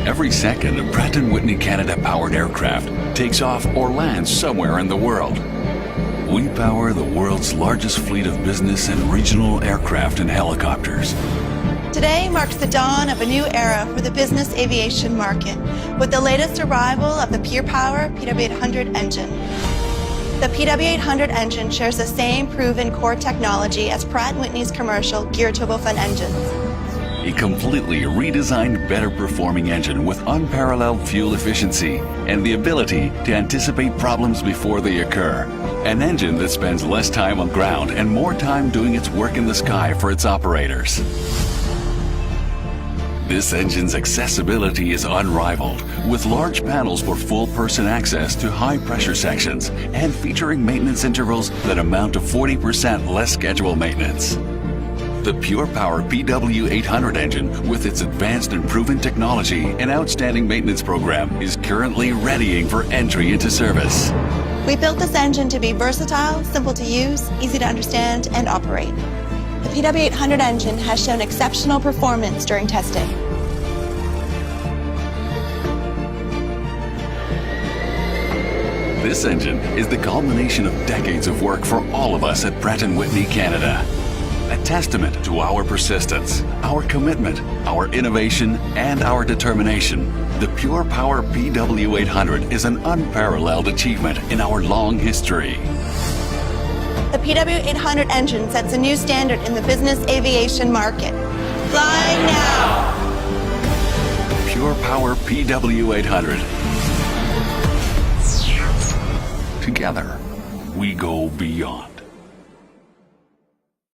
Every second, a Pratt Whitney Canada powered aircraft takes off or lands somewhere in the world. We power the world's largest fleet of business and regional aircraft and helicopters. Today marks the dawn of a new era for the business aviation market with the latest arrival of the Pure Power PW800 engine. The PW800 engine shares the same proven core technology as Pratt Whitney's commercial geared turbofan engines. A completely redesigned, better performing engine with unparalleled fuel efficiency and the ability to anticipate problems before they occur. An engine that spends less time on ground and more time doing its work in the sky for its operators. This engine's accessibility is unrivaled, with large panels for full person access to high pressure sections and featuring maintenance intervals that amount to 40% less scheduled maintenance. The Pure Power PW800 engine, with its advanced and proven technology and outstanding maintenance program, is currently readying for entry into service. We built this engine to be versatile, simple to use, easy to understand and operate. The PW800 engine has shown exceptional performance during testing. This engine is the culmination of decades of work for all of us at Pratt Whitney Canada. A testament to our persistence, our commitment, our innovation, and our determination. The Pure Power PW800 is an unparalleled achievement in our long history. The PW800 engine sets a new standard in the business aviation market. Flying now! Pure Power PW800. Together, we go beyond.